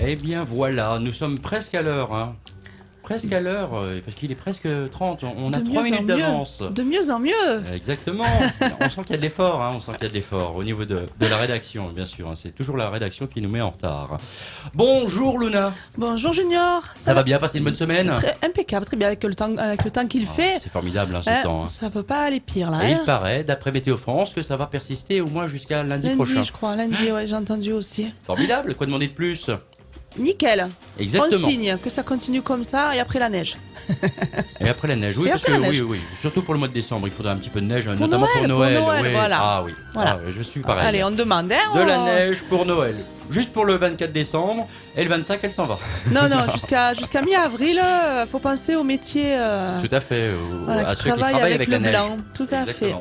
Eh bien voilà, nous sommes presque à l'heure. Hein. Presque à l'heure, parce qu'il est presque 30. On a 3 minutes d'avance. De mieux en mieux. Exactement. On sent qu'il y a de l'effort. Hein. On sent qu'il y a de l'effort au niveau de la rédaction, bien sûr. Hein. C'est toujours la rédaction qui nous met en retard. Bonjour Luna. Bonjour Junior. Ça va bien, passer une bonne semaine? Impeccable, très bien avec le temps qu'il fait. C'est formidable ce temps. Hein. Ça peut pas aller pire là. Et il paraît, d'après Météo France, que ça va persister au moins jusqu'à lundi prochain. Lundi, je crois. Lundi, ouais, j'ai entendu aussi. Formidable. Quoi demander de plus? Nickel. Exactement. On signe que ça continue comme ça et après la neige. Et après la neige, oui, parce que oui, surtout pour le mois de décembre, il faudrait un petit peu de neige, notamment pour Noël. Oui. Voilà. Ah oui, voilà. Je suis pareil. Allez, on demande. De la neige pour Noël. Juste pour le 24 décembre, et le 25, elle s'en va. Non, jusqu'à mi-avril, faut penser au métier. Tout à fait, à ceux qui travaillent avec la neige. Blanc. Tout à fait.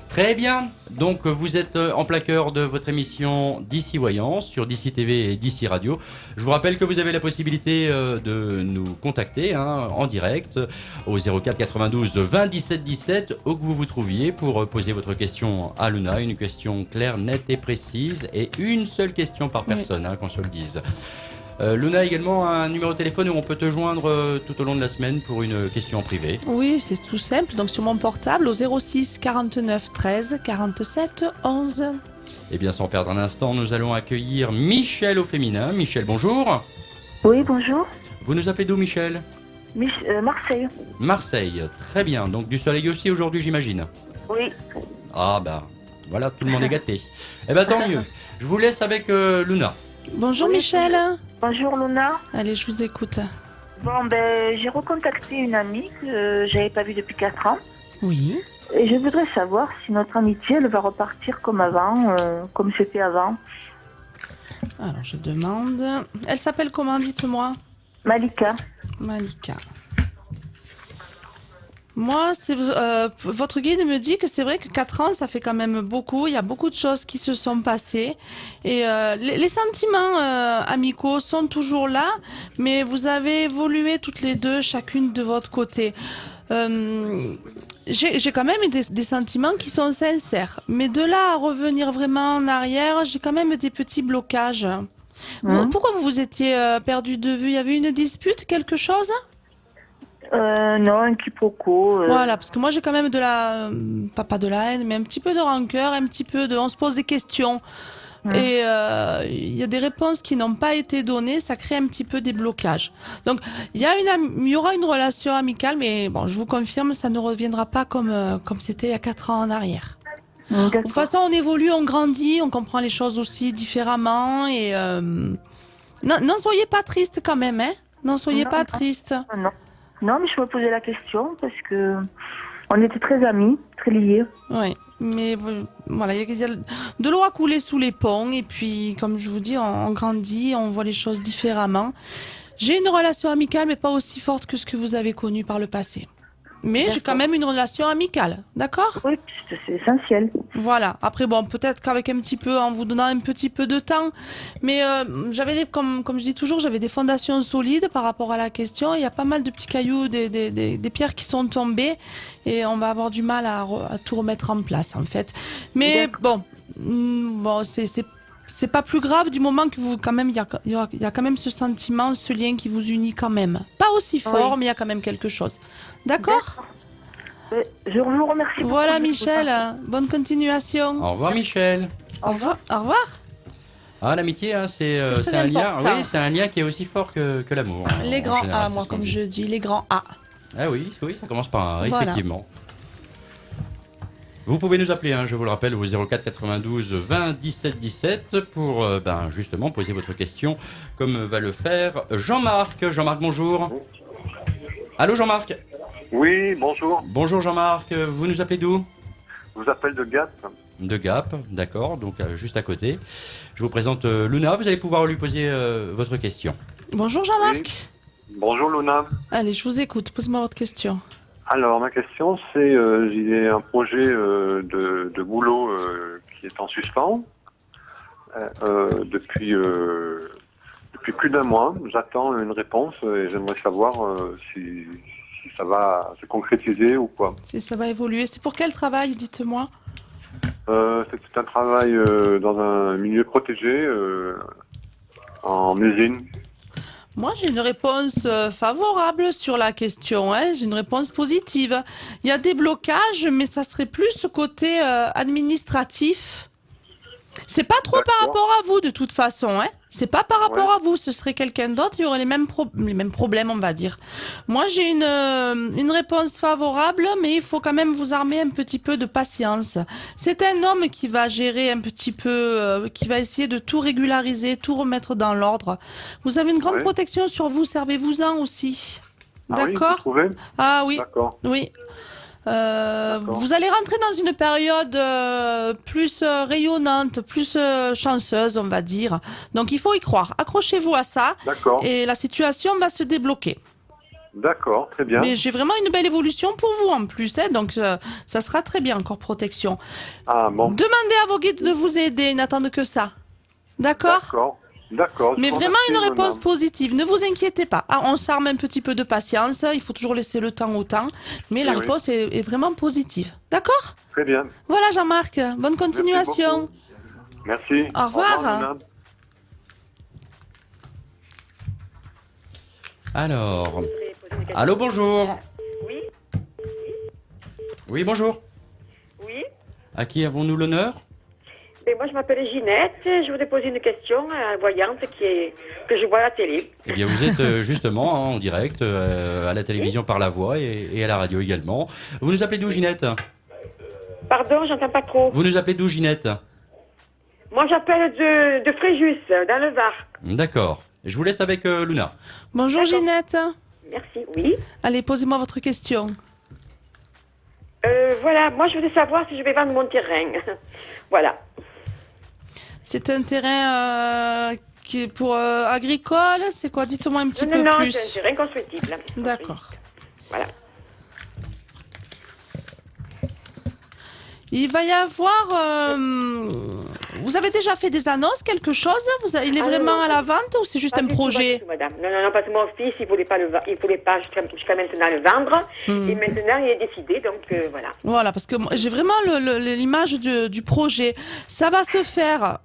Très bien, donc vous êtes en plein cœur de votre émission d'ici Voyance sur d'ici TV et d'ici Radio. Je vous rappelle que vous avez la possibilité de nous contacter en direct au 04 92 20 17 17 où que vous vous trouviez pour poser votre question à Luna, une question claire, nette et précise et une seule question par personne, qu'on se le dise. Luna a également un numéro de téléphone où on peut te joindre tout au long de la semaine pour une question en privé. Oui, c'est tout simple. Donc sur mon portable au 06 49 13 47 11. Eh bien, sans perdre un instant, nous allons accueillir Michel au féminin. Michel, bonjour. Oui, bonjour. Vous nous appelez d'où, Michel? Marseille. Marseille, très bien. Donc du soleil aussi aujourd'hui, j'imagine. Oui. Ah bah, voilà, tout le monde est gâté. Eh ben tant mieux. Je vous laisse avec Luna. Bonjour Michel. Bonjour Luna. Allez, je vous écoute. Bon, j'ai recontacté une amie que j'avais pas vue depuis 4 ans. Oui. Et je voudrais savoir si notre amitié, elle va repartir comme avant, comme c'était avant. Alors, je demande... Elle s'appelle comment, dites-moi? Malika. Malika. Moi, votre guide me dit que c'est vrai que 4 ans, ça fait quand même beaucoup. Il y a beaucoup de choses qui se sont passées. Et les sentiments amicaux sont toujours là, mais vous avez évolué toutes les deux, chacune de votre côté. J'ai quand même des sentiments qui sont sincères. Mais de là à revenir vraiment en arrière, j'ai quand même des petits blocages. Pourquoi vous vous étiez perdu de vue? Il y avait une dispute, quelque chose? Non, un quiproquo. Voilà, parce que moi j'ai quand même de la, pas de la haine, mais un petit peu de rancœur, un petit peu de, on se pose des questions. Et il y a des réponses qui n'ont pas été données, ça crée un petit peu des blocages. Donc il y aura une relation amicale, mais bon, je vous confirme, ça ne reviendra pas comme c'était il y a 4 ans en arrière. De toute façon, on évolue, on grandit, on comprend les choses aussi différemment. Et n'en soyez pas triste quand même, hein. N'en soyez pas triste. Non, mais je me posais la question parce que on était très amis, très liés. Oui, mais voilà, il y a de l'eau à couler sous les ponts et puis, comme je vous dis, on grandit, on voit les choses différemment. J'ai une relation amicale, mais pas aussi forte que ce que vous avez connu par le passé. Mais j'ai quand même une relation amicale, d'accord? Oui, c'est essentiel. Voilà. Après, bon, peut-être qu'avec un petit peu, en vous donnant un petit peu de temps, mais comme je dis toujours, j'avais des fondations solides par rapport à la question. Il y a pas mal de petits cailloux, des pierres qui sont tombées, et on va avoir du mal à tout remettre en place, en fait. Mais bon, c'est pas plus grave du moment que vous, quand même, il y a quand même ce sentiment, ce lien qui vous unit quand même. Pas aussi fort, mais il y a quand même quelque chose. D'accord? Je vous remercie beaucoup. Voilà Michel, bonne continuation. Au revoir Michel. Au revoir. Au revoir. Ah, l'amitié, c'est un lien. Oui, c'est un lien qui est aussi fort que l'amour. Les grands A, moi, comme je dis, les grands A. Ah oui, ça commence par un, effectivement. Vous pouvez nous appeler, je vous le rappelle, au 04 92 20 17 17 pour justement poser votre question, comme va le faire Jean-Marc. Jean-Marc, bonjour. Allô Jean-Marc? Oui, bonjour. Bonjour Jean-Marc, vous nous appelez d'où? Je vous appelle de Gap. De Gap, d'accord, donc juste à côté. Je vous présente Luna, vous allez pouvoir lui poser votre question. Bonjour Jean-Marc. Oui. Bonjour Luna. Allez, je vous écoute, posez-moi votre question. Alors, ma question, c'est, j'ai un projet de boulot qui est en suspens depuis plus d'1 mois. J'attends une réponse et j'aimerais savoir si ça va se concrétiser ou quoi. Si ça va évoluer. C'est pour quel travail, dites-moi? C'est un travail dans un milieu protégé en usine. Moi, j'ai une réponse favorable sur la question. Hein. J'ai une réponse positive. Il y a des blocages, mais ça serait plus côté administratif. C'est pas trop par D'accord. rapport à vous, de toute façon. Hein. C'est pas par rapport à vous. Ce serait quelqu'un d'autre. Il y aurait les mêmes problèmes, on va dire. Moi, j'ai une réponse favorable, mais il faut quand même vous armer un petit peu de patience. C'est un homme qui va gérer un petit peu, qui va essayer de tout régulariser, tout remettre dans l'ordre. Vous avez une grande Ouais. protection sur vous. Servez-vous-en aussi. Ah oui, vous D'accord? trouvez? Ah oui, D'accord. oui. D'accord. Vous allez rentrer dans une période plus rayonnante, plus chanceuse, on va dire. Donc il faut y croire. Accrochez-vous à ça D'accord. et la situation va se débloquer. D'accord, très bien. Mais j'ai vraiment une belle évolution pour vous en plus, hein, donc ça sera très bien, encore protection. Ah bon. Demandez à vos guides de vous aider, ils n'attendent que ça. D'accord? D'accord. D'accord. je Mais vous vraiment une remercie, réponse madame. positive, ne vous inquiétez pas. Ah, on s'arme un petit peu de patience, il faut toujours laisser le temps au temps, mais la Oui. réponse est vraiment positive. D'accord? Très bien. Voilà Jean-Marc, bonne continuation. Merci. Au revoir. Nina. Alors, allô, bonjour. Oui, Oui, bonjour. oui. À qui avons-nous l'honneur? Ben, moi, je m'appelle Ginette. Je voudrais poser une question à la voyante que je vois à la télé. Eh bien, vous êtes justement en direct à la télévision par la voix et à la radio également. Vous nous appelez d'où, Ginette? Pardon, j'entends pas trop. Vous nous appelez d'où, Ginette? Moi, j'appelle de Fréjus, dans le Var. D'accord. Je vous laisse avec Luna. Bonjour D'accord. Ginette. Merci, oui. Allez, posez-moi votre question. Voilà, moi, je voudrais savoir si je vais vendre mon terrain. Voilà. C'est un terrain qui est pour agricole, c'est quoi? Dites-moi un petit Non, peu non, non, plus. c'est un terrain constructible. D'accord. Voilà. Il va y avoir... vous avez déjà fait des annonces, quelque chose? Il est Ah, vraiment non, à la vente ou c'est juste Pas un du tout, pas projet? du tout, madame. Non, non, non, parce que mon fils, il voulait pas jusqu'à maintenant le vendre. Hmm. Et maintenant, il est décidé, donc voilà. Voilà, parce que moi, j'ai vraiment l'image du projet. Ça va se faire.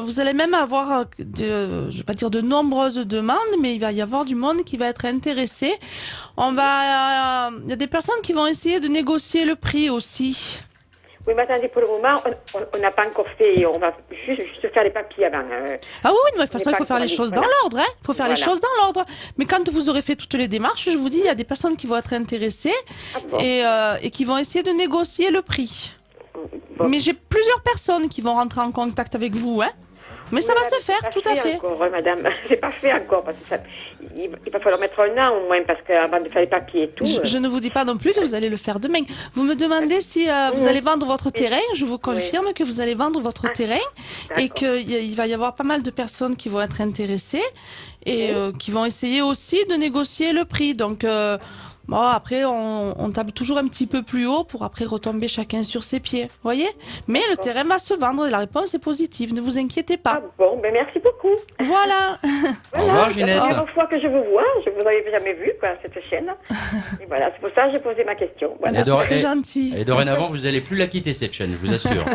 Vous allez même avoir, je vais pas dire de nombreuses demandes, mais il va y avoir du monde qui va être intéressé. Il y a des personnes qui vont essayer de négocier le prix aussi. Oui, mais attendez, pour le moment, on n'a pas encore fait. On va juste faire les papiers avant. Ah oui, oui, mais de toute façon, On est il faut pas faire les encore choses allé, dans voilà. l'ordre. Hein. Il faut faire les Voilà. choses dans l'ordre. Mais quand vous aurez fait toutes les démarches, je vous dis, il y a des personnes qui vont être intéressées Ah bon. et qui vont essayer de négocier le prix. Bon. Mais j'ai plusieurs personnes qui vont rentrer en contact avec vous. Hein. Mais ça va Madame, se faire, c'est tout pas à fait. Encore, madame, c'est pas fait encore parce que il va falloir mettre un an au moins parce qu'avant de faire les papiers et tout. Je ne vous dis pas non plus que vous allez le faire demain. Vous me demandez si vous allez vendre votre terrain. Je vous confirme que vous allez vendre votre terrain et d'accord. qu'il va y avoir pas mal de personnes qui vont être intéressées et qui vont essayer aussi de négocier le prix. Donc, bon, après, on table toujours un petit peu plus haut pour après retomber chacun sur ses pieds. Voyez? Mais le terrain va se vendre et la réponse est positive. Ne vous inquiétez Ah pas. bon, ben merci beaucoup. Voilà. Au revoir, Ginette. C'est la première fois que je vous vois. Je vous avais jamais vu, quoi, cette chaîne. Et voilà, c'est pour ça que j'ai posé ma question. Voilà. Et C'est très gentil. Et dorénavant, vous n'allez plus la quitter, cette chaîne, je vous assure.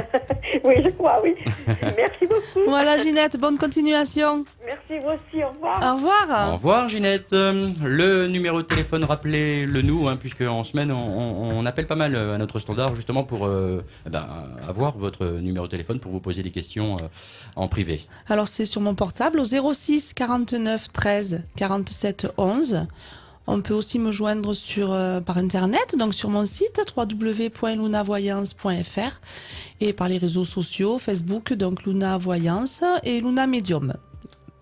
Oui, je crois, oui. Merci beaucoup. Voilà, Ginette. Bonne continuation. Merci vous aussi. Au revoir. Au revoir. Au revoir, Ginette. Le numéro de téléphone, rappelez-le nous, hein, puisque en semaine, on appelle pas mal à notre standard, justement pour avoir votre numéro de téléphone pour vous poser des questions en privé. Alors c'est sur mon portable au 06 49 13 47 11. On peut aussi me joindre par internet, donc sur mon site www.lunavoyance.fr et par les réseaux sociaux, Facebook, donc Luna Voyance et Luna Medium.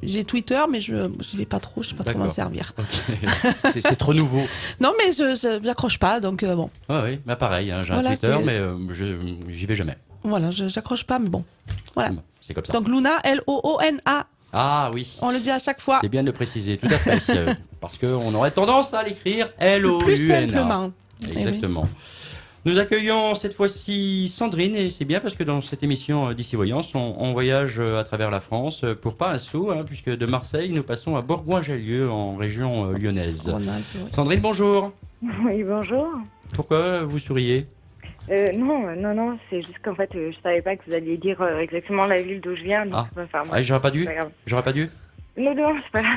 J'ai Twitter, mais je n'y vais pas trop, je ne sais pas trop m'en D'accord. servir. Ok. C'est trop nouveau. Non, mais je n'accroche pas, donc bon. Ah oui, bah pareil, hein, j'ai Voilà, un Twitter, c'est- mais j'y vais jamais. Voilà, j'accroche pas, mais bon. Voilà. C'est comme ça. Donc Luna, L-O-O-N-A, Ah oui, on le dit à chaque fois. c'est bien de le préciser, tout à fait. Parce qu'on aurait tendance à l'écrire L-O-U-N-A. Plus simplement. Eh oui. Exactement. Nous accueillons cette fois-ci Sandrine et c'est bien parce que dans cette émission d'ici Voyance, on voyage à travers la France pour pas un sou, hein, puisque de Marseille, nous passons à Bourgoin-Jallieu en région lyonnaise. Rhône-Alpes, oui. Sandrine, bonjour. Oui, bonjour. Pourquoi vous souriez? Non, c'est juste qu'en fait, je savais pas que vous alliez dire exactement la ville d'où je viens. Donc Ah. c'est pas faire Ah, j'aurais pas dû c'est pas grave. J'aurais pas dû Non, non, c'est pas là.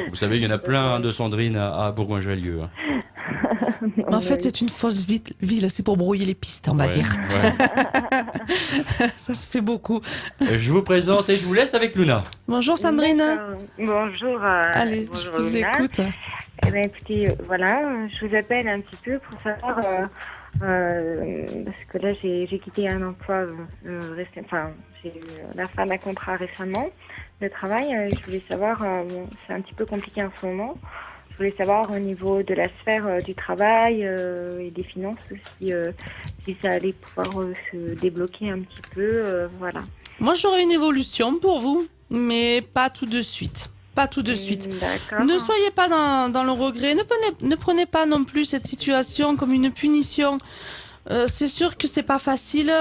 Vous savez, il y en a plein de Sandrine à Bourgoin-Jallieu. Hein. En fait, c'est une fausse ville, c'est pour brouiller les pistes, on va dire. Ouais. Ça se fait beaucoup. Je vous présente et je vous laisse avec Luna. Bonjour Sandrine. D'accord. Bonjour. Allez, bonjour, je vous Luna. écoute. Eh bien, écoutez, voilà, je vous appelle un petit peu pour savoir, parce que là, j'ai quitté un emploi, j'ai eu la fin d'un contrat récemment de travail. Je voulais savoir, bon, c'est un petit peu compliqué en ce moment. Je voulais savoir au niveau de la sphère du travail et des finances si ça allait pouvoir se débloquer un petit peu, voilà. Moi, j'aurais une évolution pour vous, mais pas tout de suite. Pas tout de suite. D'accord. Ne soyez pas dans le regret. Ne prenez pas non plus cette situation comme une punition. C'est sûr que c'est pas facile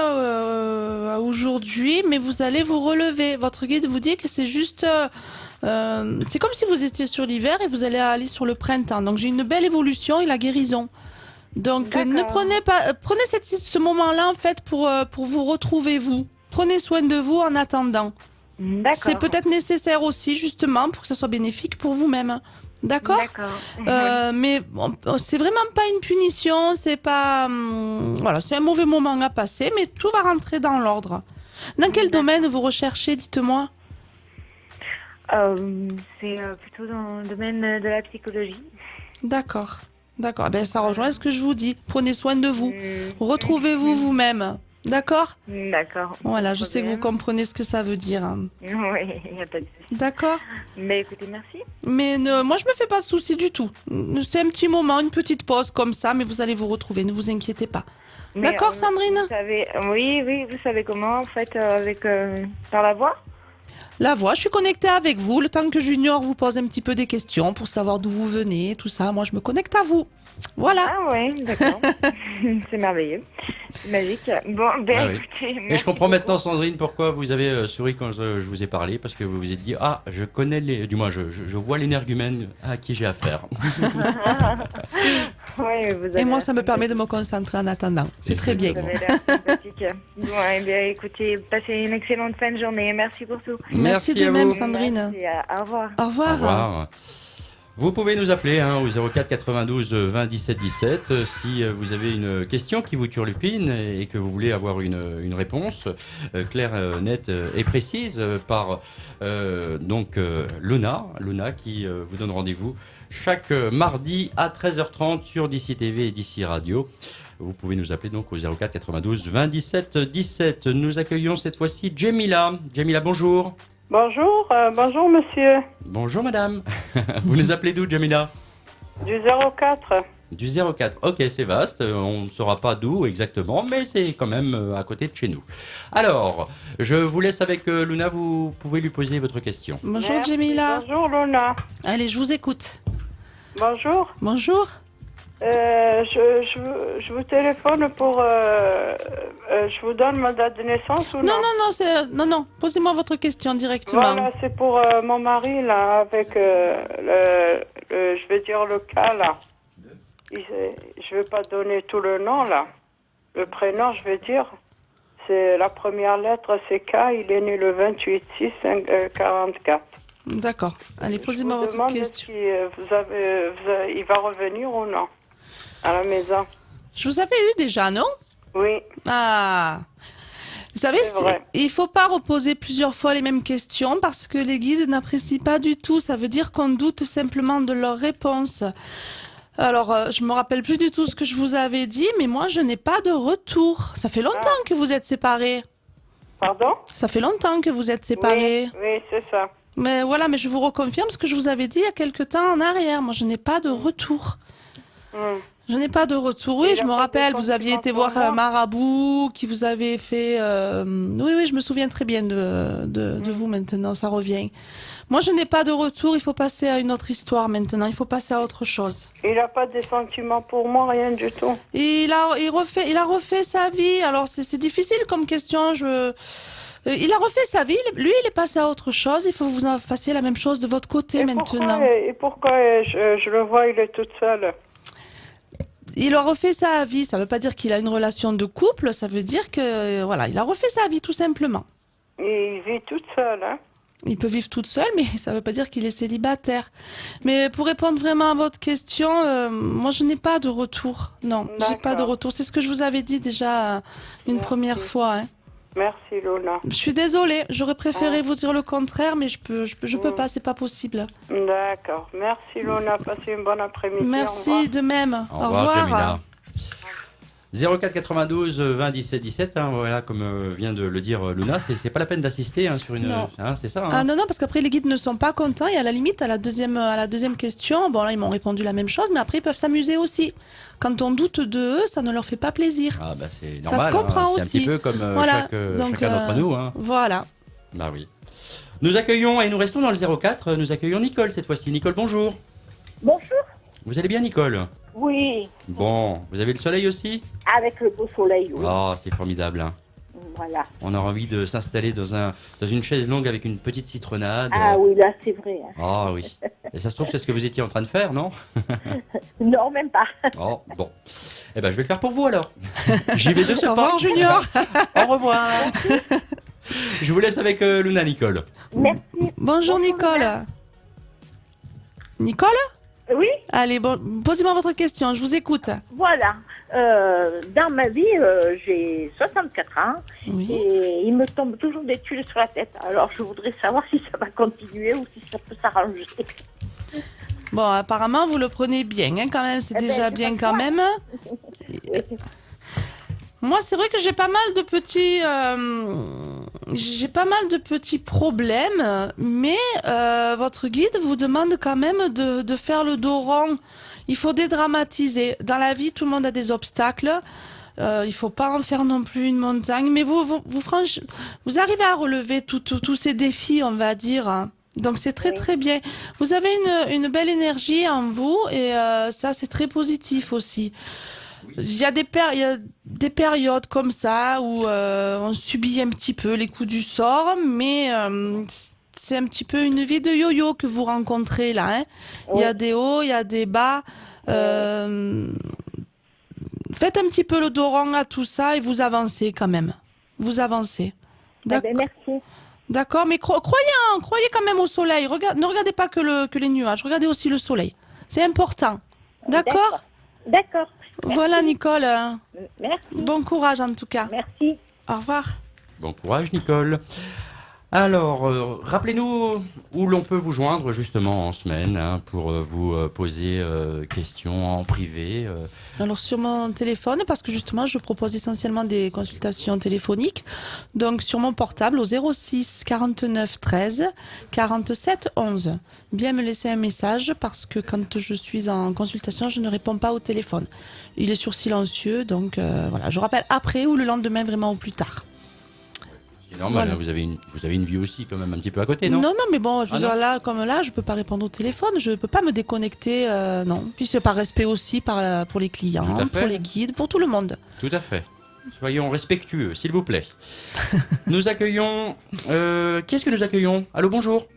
aujourd'hui, mais vous allez vous relever. Votre guide vous dit que c'est juste... c'est comme si vous étiez sur l'hiver et vous allez aller sur le printemps. Donc j'ai une belle évolution et la guérison. Donc ne prenez ce moment-là en fait pour vous retrouver vous. Prenez soin de vous en attendant. D'accord. C'est peut-être nécessaire aussi justement pour que ça soit bénéfique pour vous-même. D'accord. Mais bon, c'est vraiment pas une punition, c'est pas voilà, c'est un mauvais moment à passer, mais tout va rentrer dans l'ordre. Dans quel domaine vous recherchez, dites-moi? C'est plutôt dans le domaine de la psychologie. D'accord. D'accord. Ben, ça rejoint ce que je vous dis. Prenez soin de vous. Retrouvez-vous vous-même. D'accord. D'accord. Voilà, je sais que vous comprenez ce que ça veut dire. Oui, il n'y a pas de souci. D'accord. Mais écoutez, merci. Mais moi, je me fais pas de soucis du tout. C'est un petit moment, une petite pause comme ça, mais vous allez vous retrouver. Ne vous inquiétez pas. D'accord, Sandrine? Vous savez, oui, vous savez comment, en fait, par la voix? La voix, je suis connectée avec vous. Le temps que Junior vous pose un petit peu des questions pour savoir d'où vous venez, tout ça, moi, je me connecte à vous. Voilà. Ah ouais, d'accord. C'est merveilleux. C'est magique. Bon, ben écoutez... Et je comprends maintenant, Sandrine, pourquoi vous avez souri quand je vous ai parlé, parce que vous vous êtes dit, ah, je connais du moins, je vois l'énergumène à qui j'ai affaire. Ouais, et moi, ça me permet de me concentrer en attendant. C'est très bien. Vous avez l'air sympathique. Bon, eh bien, écoutez, passez une excellente fin de journée. Merci pour tout. Merci de même, Sandrine. Merci, au revoir. Au revoir. Au revoir. Vous pouvez nous appeler au 04 92 20 17 17 si vous avez une question qui vous turlupine et que vous voulez avoir une réponse claire, nette et précise par Luna qui vous donne rendez-vous chaque mardi à 13h30 sur DC TV et DC Radio. Vous pouvez nous appeler donc au 04 92 20 17 17. Nous accueillons cette fois-ci Jemila. Jemila, bonjour. Bonjour, bonjour monsieur. Bonjour madame. Vous nous appelez d'où, Jamila? Du 04. Du 04. Ok, c'est vaste. On ne saura pas d'où exactement, mais c'est quand même à côté de chez nous. Alors, je vous laisse avec Luna. Vous pouvez lui poser votre question. Bonjour, Merci. Jamila. Bonjour Luna. Allez, je vous écoute. Bonjour. Bonjour. Je vous téléphone pour... je vous donne ma date de naissance ou non? Non. Posez-moi votre question directement. Voilà, c'est pour mon mari, là, avec je vais dire le cas, là. Je vais pas donner tout le nom, là. Le prénom, je vais dire, c'est la première lettre, c'est K, il est né le 28/6/44. D'accord. Allez, posez-moi votre question. Il va revenir ou non à la maison? Je vous avais eu déjà, non? Oui. Ah. Vous savez, il ne faut pas reposer plusieurs fois les mêmes questions parce que les guides n'apprécient pas du tout. Ça veut dire qu'on doute simplement de leurs réponses. Alors, je me rappelle plus du tout ce que je vous avais dit, mais moi, je n'ai pas de retour. Ça fait longtemps que vous êtes séparés. Pardon? Ça fait longtemps que vous êtes séparés. Oui, c'est ça. Mais voilà, mais je vous reconfirme ce que je vous avais dit il y a quelque temps en arrière. Moi, je n'ai pas de retour. Je n'ai pas de retour. Oui, je me rappelle, vous aviez été voir un marabout qui vous avait fait... Oui, je me souviens très bien de vous maintenant, ça revient. Moi, je n'ai pas de retour, il faut passer à une autre histoire maintenant, il faut passer à autre chose. Il n'a pas de sentiments pour moi, rien du tout. Il a refait sa vie, alors c'est difficile comme question, il a refait sa vie, lui il est passé à autre chose, il faut que vous en fassiez la même chose de votre côté maintenant. Pourquoi je le vois, il est toute seule? Il a refait sa vie, ça ne veut pas dire qu'il a une relation de couple, ça veut dire que, voilà, il a refait sa vie tout simplement. Il vit toute seule, hein? Il peut vivre toute seule, mais ça ne veut pas dire qu'il est célibataire. Mais pour répondre vraiment à votre question, moi je n'ai pas de retour. Non, j'ai pas de retour. C'est ce que je vous avais dit déjà une première fois. Hein. Merci Luna. Je suis désolée, j'aurais préféré vous dire le contraire, mais je peux pas, c'est pas possible. D'accord. Merci Luna, passez une bonne après-midi. Merci de même. Au revoir, Jamila. 04 92 20 17 17, hein, voilà, comme vient de le dire Luna, c'est pas la peine d'assister hein, sur une... Hein, c'est ça hein. Ah non, parce qu'après les guides ne sont pas contents et à la limite, à la deuxième question, bon là ils m'ont répondu la même chose, mais après ils peuvent s'amuser aussi. Quand on doute de eux, ça ne leur fait pas plaisir. Ah bah c'est normal, ça se comprend hein, aussi. C'est un petit peu comme voilà. chacun d'entre nous. Hein. Voilà. Bah oui. Nous accueillons, et nous restons dans le 04, nous accueillons Nicole cette fois-ci. Nicole, bonjour. Bonjour. Vous allez bien Nicole? Oui. Bon, vous avez le soleil aussi? Avec le beau soleil, oui. Oh, c'est formidable. Hein. Voilà. On a envie de s'installer dans une chaise longue avec une petite citronnade. Ah oui, là, c'est vrai. Hein. Ah oui. Et ça se trouve, c'est ce que vous étiez en train de faire, non? Non, même pas. Oh, bon. Eh ben, je vais le faire pour vous alors. J'y vais de ce pas. Au revoir, Junior. Au revoir. Je vous laisse avec Luna, Nicole. Merci. Bonjour, Nicole. Nicole? Oui. Allez, posez-moi votre question, je vous écoute. Voilà. Dans ma vie, j'ai 64 ans et il me tombe toujours des tuiles sur la tête. Alors, je voudrais savoir si ça va continuer ou si ça peut s'arranger. Bon, apparemment, vous le prenez bien, hein, quand même. C'est déjà bien quand même. Oui. Moi, c'est vrai que j'ai pas mal de petits problèmes, mais votre guide vous demande quand même de faire le dos rond. Il faut dédramatiser. Dans la vie, tout le monde a des obstacles. Il faut pas en faire non plus une montagne. Mais vous arrivez à relever tous ces défis, on va dire. Hein. Donc c'est très très bien. Vous avez une belle énergie en vous et ça c'est très positif aussi. Il y a des périodes comme ça où on subit un petit peu les coups du sort, mais c'est un petit peu une vie de yo-yo que vous rencontrez là. Hein. Il y a des hauts, il y a des bas. Faites un petit peu le dos rond à tout ça et vous avancez quand même. Vous avancez. D'accord. Merci. D'accord, mais croyez quand même au soleil. Ne regardez pas que les nuages, regardez aussi le soleil. C'est important. D'accord ? D'accord. Voilà, Nicole. Merci. Bon courage en tout cas. Merci. Au revoir. Bon courage, Nicole. Alors, rappelez-nous où l'on peut vous joindre justement en semaine hein, pour vous poser questions en privé. Alors sur mon téléphone, parce que justement je propose essentiellement des consultations téléphoniques, donc sur mon portable au 06 49 13 47 11. Bien me laisser un message parce que quand je suis en consultation, je ne réponds pas au téléphone. Il est sur silencieux, donc voilà, je rappelle après ou le lendemain vraiment au plus tard. C'est normal, Voilà. hein, vous avez une vie aussi quand même un petit peu à côté, non? Non, mais bon, je veux dire, là, comme là, je peux pas répondre au téléphone, je peux pas me déconnecter, non. Puis c'est par respect aussi pour les clients, Tout à fait. pour les guides, pour tout le monde. Tout à fait. Soyons respectueux, s'il vous plaît. Nous accueillons... Qu'est-ce que nous accueillons? Allô, bonjour.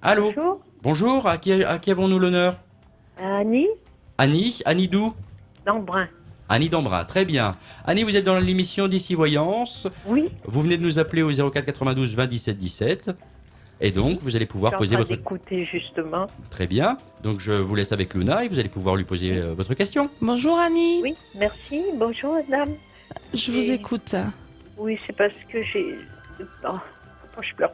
Allô. Bonjour. Bonjour, à qui avons-nous l'honneur? Annie Annie d'où? d'Embrun. Annie d'Embrun, très bien. Annie, vous êtes dans l'émission d'ici Voyance. Oui. Vous venez de nous appeler au 04 92 20 17 17. Et donc, vous allez pouvoir poser votre... Écoutez justement. Très bien. Donc, je vous laisse avec Luna et vous allez pouvoir lui poser votre question. Bonjour Annie. Oui, merci. Bonjour madame. Je vous écoute. Oui, c'est parce que j'ai... Oh, je pleure.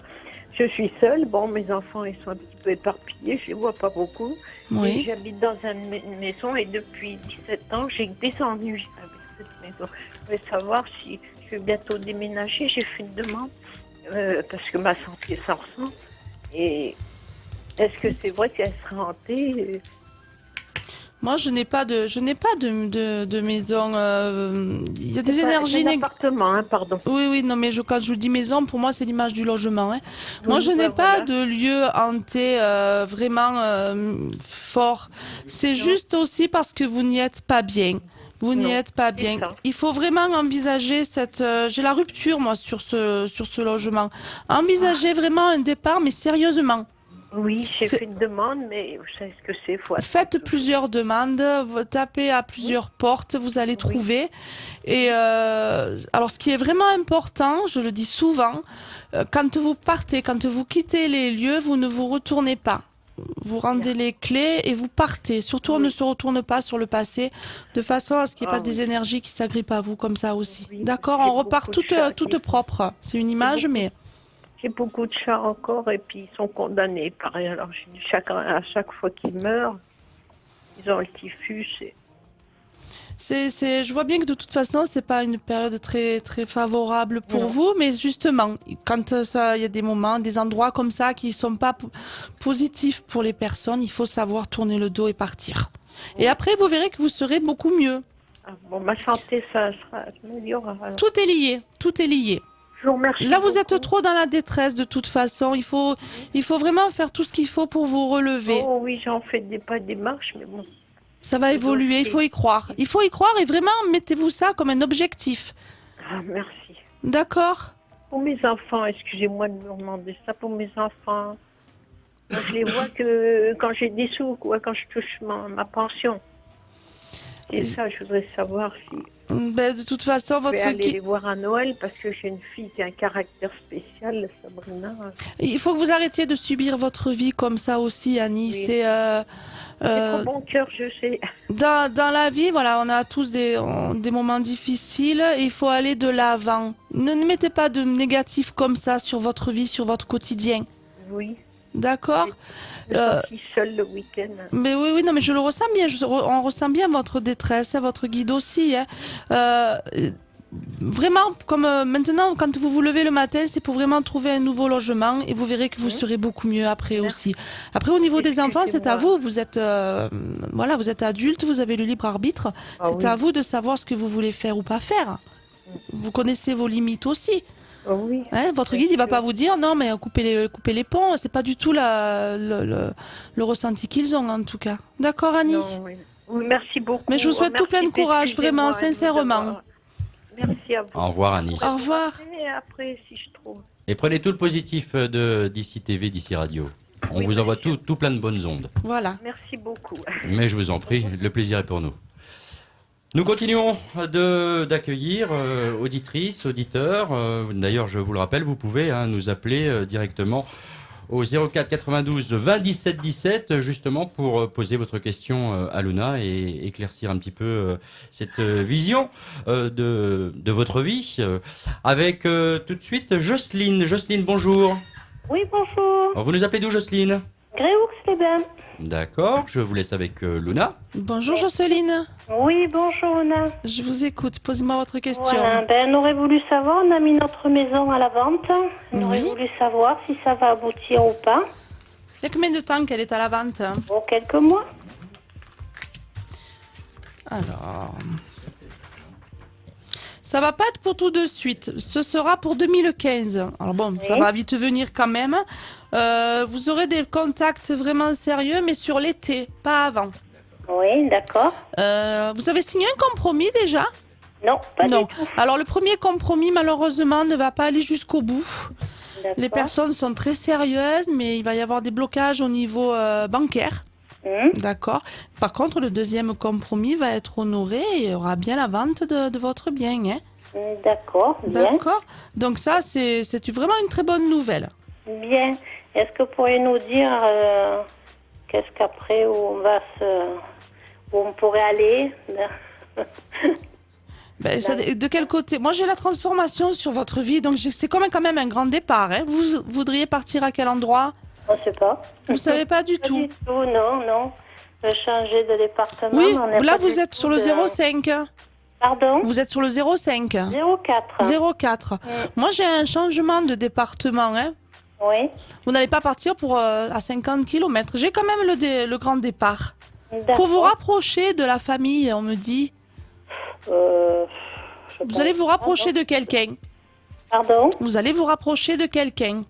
Je suis seule. Bon, mes enfants, ils sont un petit peu éparpillés. Je les vois pas beaucoup. Oui. Et j'habite dans une maison et depuis 17 ans, j'ai des ennuis avec cette maison. Je voulais savoir si je vais bientôt déménager. J'ai fait une demande parce que ma santé s'en ressent. Et est-ce que c'est vrai qu'elle sera hantée? Moi, je n'ai pas de maison. Il y a des énergies C'est un appartement, hein, pardon. Oui, non, mais quand je vous dis maison, pour moi, c'est l'image du logement. Hein. Moi, je n'ai ben pas voilà. de lieu hanté vraiment fort. C'est juste aussi parce que vous n'y êtes pas bien. Vous n'y Non, êtes pas c'est bien. ça. Il faut vraiment envisager cette... J'ai la rupture, moi, sur ce logement. Envisager vraiment un départ, mais sérieusement. Oui, j'ai C'est- fait une demande, mais vous savez ce que c'est. Faites plusieurs demandes, vous tapez à plusieurs portes, vous allez trouver. Et alors, ce qui est vraiment important, je le dis souvent, quand vous partez, quand vous quittez les lieux, vous ne vous retournez pas. Vous rendez les clés et vous partez. Surtout, on ne se retourne pas sur le passé, de façon à ce qu'il n'y ait pas des énergies qui s'agrippent à vous comme ça aussi. D'accord, on repart toute propre. C'est une image, mais... J'ai beaucoup de chats encore et puis ils sont condamnés. Pareil, alors à chaque fois qu'ils meurent, ils ont le typhus. Je vois bien que de toute façon, c'est pas une période très, très favorable pour vous, mais justement, quand il y a des moments, des endroits comme ça qui sont pas positifs pour les personnes, il faut savoir tourner le dos et partir. Et après, vous verrez que vous serez beaucoup mieux. Ah, bon, ma santé, ça sera meilleur. Tout est lié, tout est lié. Je vous remercie. Là, vous êtes trop dans la détresse de toute façon. Il faut vraiment faire tout ce qu'il faut pour vous relever. Oh oui, j'en fais pas des marches, mais bon. Ça va évoluer, il faut y croire. Il faut y croire et vraiment, mettez-vous ça comme un objectif. Ah, merci. D'accord. Pour mes enfants, excusez-moi de me demander ça, pour mes enfants, moi, je les vois que quand j'ai des sous, quoi, quand je touche ma pension. Et ça, je voudrais savoir si Ben, de toute façon, je vais votre aller les voir à Noël parce que j'ai une fille qui a un caractère spécial, Sabrina. il faut que vous arrêtiez de subir votre vie comme ça aussi, Annie. Oui. C'est Trop bon cœur, je sais. dans la vie, voilà, on a tous des moments difficiles et il faut aller de l'avant. Ne mettez pas de négatif comme ça sur votre vie, sur votre quotidien. Oui. D'accord. Je suis seule le week-end. Mais oui, non, mais je le ressens bien. On ressent bien votre détresse, votre guide aussi. Hein. Vraiment, comme maintenant, quand vous vous levez le matin, c'est pour vraiment trouver un nouveau logement et vous verrez que vous serez beaucoup mieux après aussi. Après, au niveau des enfants, c'est à vous. Vous êtes, voilà, vous êtes adulte, vous avez le libre arbitre. C'est à vous de savoir ce que vous voulez faire ou pas faire. Vous connaissez vos limites aussi. Oh oui. Hein, votre guide, il va pas vous dire non, mais coupez les ponts. C'est pas du tout le ressenti qu'ils ont, en tout cas. D'accord, Annie? Non, oui. Oui, merci beaucoup. Mais je vous souhaite tout plein de courage, vraiment, sincèrement. Merci à vous. Au revoir, Annie. Au revoir. Et après, si je trouve. Et prenez tout le positif d'ici TV, d'ici Radio. On vous envoie tout plein de bonnes ondes. Voilà. Merci beaucoup. Mais je vous en prie, le plaisir est pour nous. Nous continuons d'accueillir auditrices, auditeurs. D'ailleurs, je vous le rappelle, vous pouvez nous appeler directement au 04 92 20 17 17, justement pour poser votre question à Luna et éclaircir un petit peu cette vision de votre vie. Avec tout de suite Jocelyne. Jocelyne, bonjour. Oui, bonjour. Alors, vous nous appelez d'où, Jocelyne? Gréoux-les-Bains. D'accord, je vous laisse avec Luna. Bonjour Jocelyne. Oui, bonjour Luna. Je vous écoute, posez-moi votre question. Voilà, on aurait voulu savoir, on a mis notre maison à la vente. On aurait Oui. voulu savoir si ça va aboutir ou pas. Il y a combien de temps qu'elle est à la vente? Bon, quelques mois. Alors... Ça va pas être pour tout de suite. Ce sera pour 2015. Alors bon, ça va vite venir quand même. Vous aurez des contacts vraiment sérieux, mais sur l'été, pas avant. Oui, d'accord. Vous avez signé un compromis déjà? Non, pas Non. du tout. Alors le premier compromis, malheureusement, ne va pas aller jusqu'au bout. D'accord. Les personnes sont très sérieuses, mais il va y avoir des blocages au niveau bancaire. D'accord. Par contre, le deuxième compromis va être honoré et il y aura bien la vente de votre bien. Hein. D'accord, bien. D'accord. Donc ça, c'est vraiment une très bonne nouvelle. Bien. Est-ce que vous pourriez nous dire qu'est-ce qu'après, où on pourrait aller? Ben, de quel côté? Moi, j'ai la transformation sur votre vie, donc c'est quand même un grand départ. Hein. Vous voudriez partir à quel endroit? On ne sait pas. Vous ne savez pas du tout? Pas du tout, non. Changer de département. Oui, on n'est là, pas vous du êtes tout sur le 05. Pardon? Vous êtes sur le 05. 04. 04. Moi, j'ai un changement de département. Hein. Oui. Vous n'allez pas partir à 50 km. J'ai quand même le grand départ. D'accord. Pour vous rapprocher de la famille, on me dit. Vous allez vous rapprocher de quelqu'un. Pardon? Vous allez vous rapprocher de quelqu'un.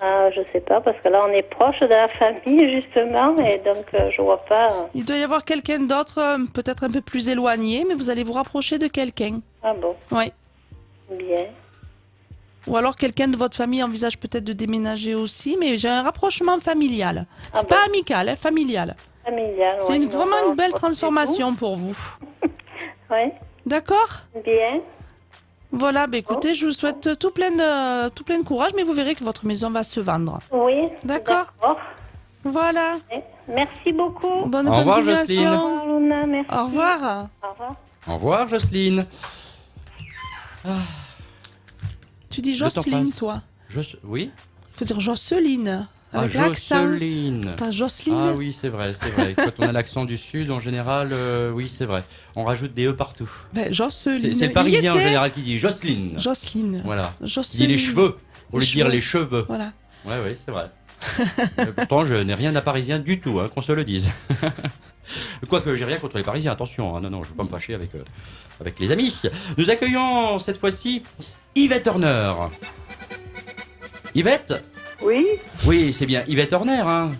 Je sais pas, parce que là, on est proche de la famille, justement, et donc je vois pas. Il doit y avoir quelqu'un d'autre, peut-être un peu plus éloigné, mais vous allez vous rapprocher de quelqu'un. Ah bon? Oui. Bien. Ou alors quelqu'un de votre famille envisage peut-être de déménager aussi, mais j'ai un rapprochement familial. C'est pas amical, familial. Familial, C'est ouais, vraiment une belle transformation pour vous. Oui. D'accord? Bien. Voilà, écoutez, je vous souhaite tout plein de courage, mais vous verrez que votre maison va se vendre. Oui. D'accord. Voilà. Merci beaucoup. Bonne Au revoir, continuation. Jocelyne. Au revoir, Luna, merci. Au revoir. Au revoir. Au revoir, Jocelyne. Tu dis Le temps Jocelyne, passe. toi. Oui. Il faut dire Jocelyne. Avec l'accent. Jocelyne. Pas Jocelyne. Ah oui, c'est vrai, c'est vrai. Quand on a l'accent du Sud, en général, oui, c'est vrai. On rajoute des E partout. Ben, Jocelyne. C'est le Il Parisien en était. général qui dit Jocelyne. Jocelyne. Voilà. Il dit Jocelyne. les cheveux, au lieu de dire cheveux. les cheveux. Voilà. Ouais, oui, c'est vrai. Pourtant, je n'ai rien à parisien du tout, hein, qu'on se le dise. Quoique, j'ai rien contre les parisiens, attention. Hein, non, non, je ne veux pas me fâcher avec les amis. Nous accueillons cette fois-ci Yvette Horner. Yvette? Oui. Oui, c'est bien Yvette Horner. Hein.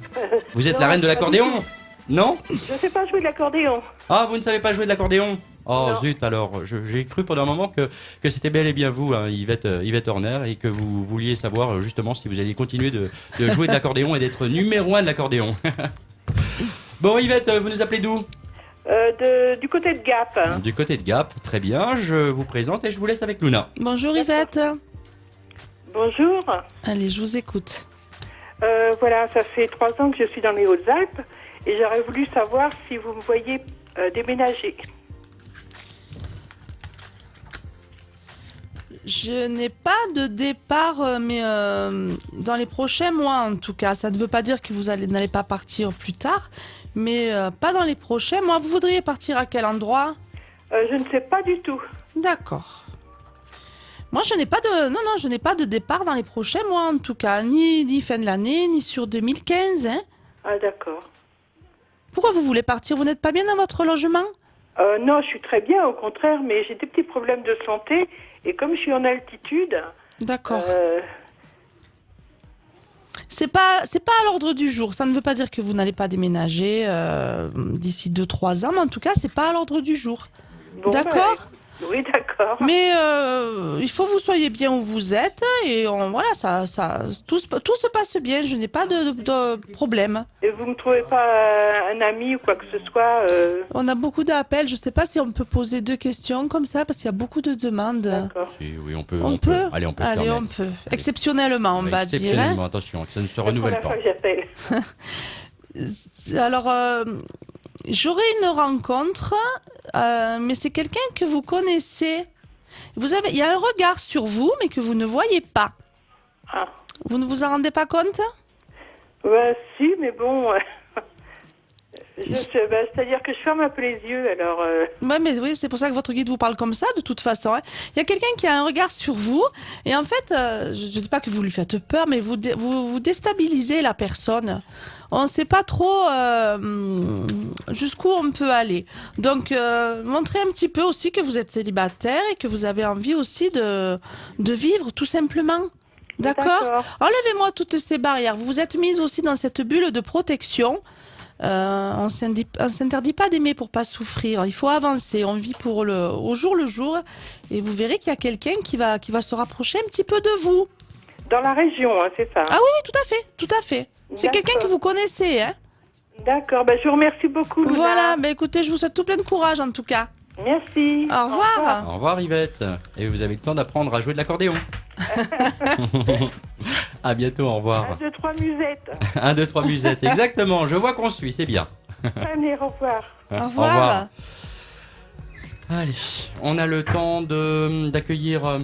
Vous êtes Non, la reine de pas l'accordéon? du tout. Non? Je ne sais pas jouer de l'accordéon. Ah, vous ne savez pas jouer de l'accordéon? Oh Non. zut, alors j'ai cru pendant un moment que c'était bel et bien vous, hein, Yvette Horner, et que vous vouliez savoir justement si vous alliez continuer de jouer de l'accordéon et d'être numéro 1 de l'accordéon. Bon, Yvette, vous nous appelez d'où? Du côté de Gap. Du côté de Gap, très bien, je vous présente et je vous laisse avec Luna. Bonjour Yvette. Bonjour. Allez, je vous écoute. Voilà, ça fait 3 ans que je suis dans les Hautes-Alpes et j'aurais voulu savoir si vous me voyez déménager. Je n'ai pas de départ, mais dans les prochains mois en tout cas. Ça ne veut pas dire que vous n'allez pas partir plus tard, mais pas dans les prochains mois. Vous voudriez partir à quel endroit? Je ne sais pas du tout. D'accord. Moi, je n'ai pas de, non, je n'ai pas de départ dans les prochains mois en tout cas, ni fin de l'année, ni sur 2015. Hein. Ah d'accord. Pourquoi vous voulez partir? Vous n'êtes pas bien dans votre logement? Non, je suis très bien, au contraire, mais j'ai des petits problèmes de santé et comme je suis en altitude. D'accord. C'est pas à l'ordre du jour. Ça ne veut pas dire que vous n'allez pas déménager d'ici 2-3 ans, mais en tout cas, c'est pas à l'ordre du jour. Bon, D'accord. Oui, d'accord. Mais il faut que vous soyez bien où vous êtes et voilà, tout se passe bien. Je n'ai pas de problème. Et vous ne trouvez pas un ami ou quoi que ce soit On a beaucoup d'appels. Je ne sais pas si on peut poser 2 questions comme ça parce qu'il y a beaucoup de demandes. D'accord. Si, oui, on peut. On peut. Allez, on peut. se Allez, on permettre. peut. Exceptionnellement, on va dire. Exceptionnellement, attention, que ça ne se renouvelle pas. C'est la première fois que j'appelle. Alors, j'aurai une rencontre, mais c'est quelqu'un que vous connaissez. Il y a un regard sur vous, mais que vous ne voyez pas. Ah. Vous ne vous en rendez pas compte? Si, mais bon. C'est-à-dire que je ferme un peu les yeux, alors. Ouais, mais oui, c'est pour ça que votre guide vous parle comme ça, de toute façon. Hein. Il y a quelqu'un qui a un regard sur vous, et en fait, je ne dis pas que vous lui faites peur, mais vous déstabilisez la personne. On ne sait pas trop jusqu'où on peut aller. Donc, montrez un petit peu aussi que vous êtes célibataire et que vous avez envie aussi de vivre, tout simplement. D'accord. Enlevez-moi toutes ces barrières. Vous vous êtes mise aussi dans cette bulle de protection. On ne s'interdit pas d'aimer pour pas souffrir. Il faut avancer. On vit au jour le jour. Et vous verrez qu'il y a quelqu'un qui va se rapprocher un petit peu de vous. Dans la région, hein, c'est ça? Ah oui, tout à fait, tout à fait. C'est quelqu'un que vous connaissez, hein? D'accord, je vous remercie beaucoup, Luna. Voilà, écoutez, je vous souhaite tout plein de courage en tout cas. Merci. Au revoir. Au revoir Yvette. Et vous avez le temps d'apprendre à jouer de l'accordéon. À bientôt, au revoir. 1, 2, 3 musettes. 1, 2, 3 musettes, exactement. Je vois qu'on suit, c'est bien. Allez, au revoir. Au revoir. Allez, on a le temps d'accueillir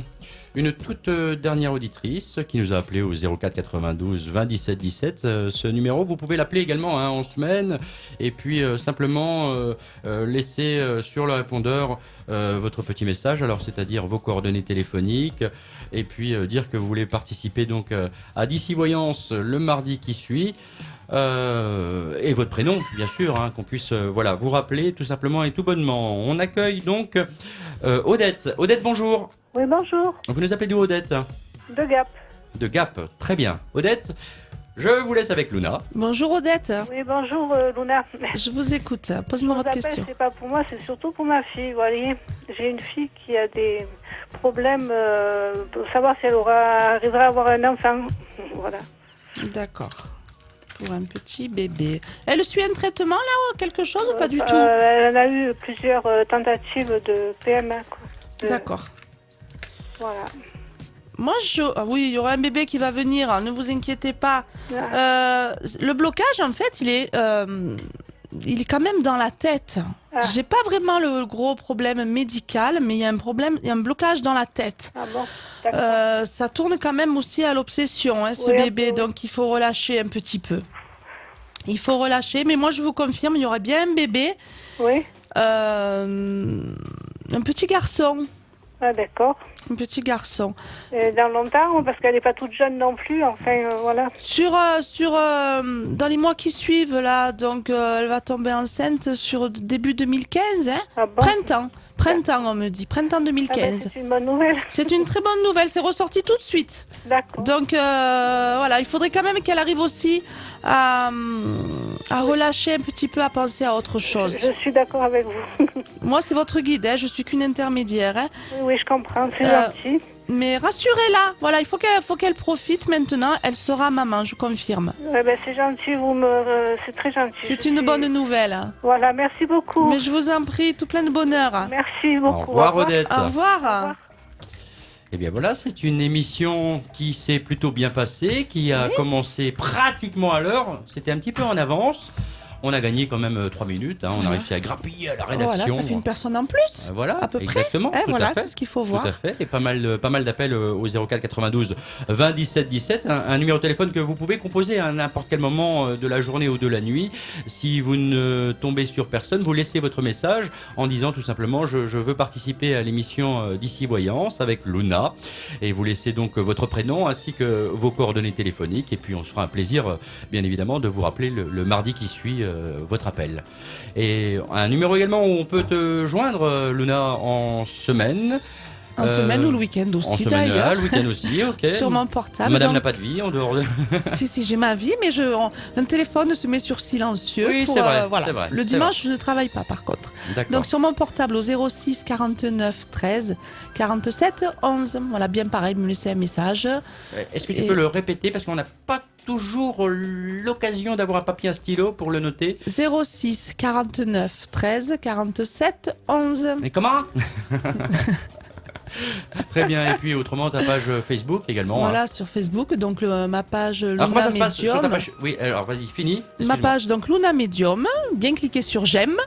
une toute dernière auditrice qui nous a appelé au 04 92 20 17 17. Ce numéro, vous pouvez l'appeler également en semaine et puis simplement laisser sur le répondeur votre petit message, alors c'est-à-dire vos coordonnées téléphoniques et puis dire que vous voulez participer donc à D'ici Voyance le mardi qui suit. Et votre prénom, bien sûr, hein, qu'on puisse vous rappeler tout simplement et tout bonnement. On accueille donc Odette. Odette, bonjour. Oui, bonjour. Vous nous appelez d'où, Odette? De Gap. De Gap, très bien. Odette, Je vous laisse avec Luna. Bonjour Odette. Oui, bonjour Luna. Je vous écoute. Pose-moi votre question. C'est pas pour moi, c'est surtout pour ma fille. Vous voyez, j'ai une fille qui a des problèmes pour savoir si elle arrivera à avoir un enfant. Voilà. D'accord. Pour un petit bébé. Elle suit un traitement là ou quelque chose ou pas du tout? Elle a eu plusieurs tentatives de PMA. D'accord. Voilà. Moi, oui, il y aura un bébé qui va venir, hein, ne vous inquiétez pas. Le blocage, en fait, il est quand même dans la tête. J'ai pas vraiment le gros problème médical, mais il y a un blocage dans la tête. Ah bon, ça tourne quand même aussi à l'obsession, hein, ce bébé, donc il faut relâcher un petit peu. Il faut relâcher, mais moi je vous confirme, il y aura bien un bébé. Oui. Un petit garçon. Ah d'accord. Un petit garçon. Dans longtemps, parce qu'elle n'est pas toute jeune non plus, enfin voilà. Dans les mois qui suivent, là, donc elle va tomber enceinte sur début 2015, hein. Ah bon? Printemps, on me dit, printemps 2015. Ah ben, c'est une bonne nouvelle. C'est une très bonne nouvelle, c'est ressorti tout de suite. D'accord. Donc voilà, il faudrait quand même qu'elle arrive aussi à relâcher un petit peu, à penser à autre chose. Je suis d'accord avec vous. Moi, c'est votre guide, hein, je suis qu'une intermédiaire. Hein. Oui, je comprends, c'est gentil. Mais rassurez-la, voilà, il faut qu'elle profite maintenant, elle sera maman, je confirme. Ouais, ben, c'est gentil, c'est très gentil. C'est une bonne nouvelle. Voilà, merci beaucoup. Mais je vous en prie, tout plein de bonheur. Merci beaucoup. Au revoir Odette. Au revoir. Eh bien voilà, c'est une émission qui s'est plutôt bien passée, qui a commencé pratiquement à l'heure. C'était un petit peu en avance. On a gagné quand même 3 minutes, hein. On a réussi à grappiller à la rédaction. Voilà, ça fait une personne en plus. Voilà, à peu exactement. près. Tout voilà, à fait. c'est ce qu'il faut voir. Tout à fait. Et pas mal d'appels au 04 92 20 17 17. Un numéro de téléphone que vous pouvez composer à n'importe quel moment de la journée ou de la nuit. Si vous ne tombez sur personne, vous laissez votre message en disant tout simplement je veux participer à l'émission d'ici Voyance avec Luna. Et vous laissez donc votre prénom ainsi que vos coordonnées téléphoniques. Et puis on se fera un plaisir, bien évidemment, de vous rappeler le mardi qui suit votre appel. Et un numéro également où on peut te joindre, Luna, en semaine. En semaine ou le week-end aussi, d'ailleurs. Le week-end aussi, ok. Sur mon portable. Madame n'a pas de vie en dehors de... si, j'ai ma vie, mais un téléphone se met sur silencieux. Oui, pour, c'est vrai, voilà. c'est vrai. Le dimanche, je ne travaille pas, par contre. Donc, sur mon portable, au 06 49 13 47 11. Voilà, bien pareil, me laisser un message. Est-ce que tu peux le répéter, parce qu'on n'a pas toujours l'occasion d'avoir un papier, un stylo pour le noter. 06 49 13 47 11. Mais comment? Très bien, et puis autrement ta page Facebook également. Voilà, hein. Sur Facebook, donc ma page Luna alors, comment ça se passe Medium. sur ta page... Oui, alors vas-y, fini. Ma page donc Luna Medium, bien cliquer sur j'aime.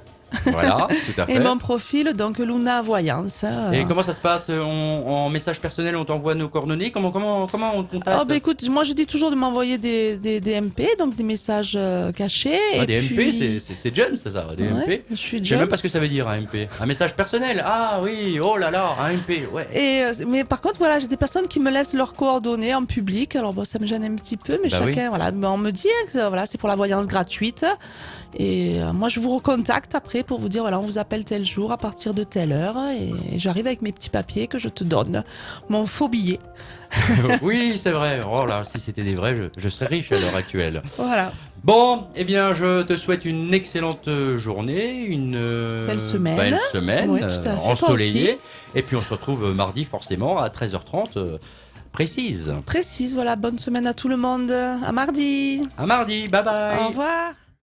Voilà, tout à fait. Et mon profil, donc Luna Voyance. Et comment ça se passe en message personnel, on t'envoie nos coordonnées? Comment on te contacte? Oh, bah, écoute, moi je dis toujours de m'envoyer des MP, donc des messages cachés. Ah, et des puis... MP, c'est jeune, c'est ça, des MP. Je suis Je sais même pas ce que ça veut dire un MP. Un message personnel. Ah oui, oh là là, un MP, ouais. Mais par contre, voilà, j'ai des personnes qui me laissent leurs coordonnées en public. Alors bon, ça me gêne un petit peu, mais chacun, voilà, on me dit que voilà, c'est pour la voyance gratuite. Et moi, je vous recontacte après pour vous dire, voilà, on vous appelle tel jour à partir de telle heure. Et j'arrive avec mes petits papiers que je te donne. Mon faux billet. Oui, c'est vrai. Oh là, si c'était des vrais, je serais riche à l'heure actuelle. Voilà. Bon, eh bien, je te souhaite une excellente journée, une belle semaine, oui, ensoleillée. aussi. Et puis, on se retrouve mardi, forcément, à 13h30. Précise, voilà, bonne semaine à tout le monde. À mardi. bye bye. Au revoir.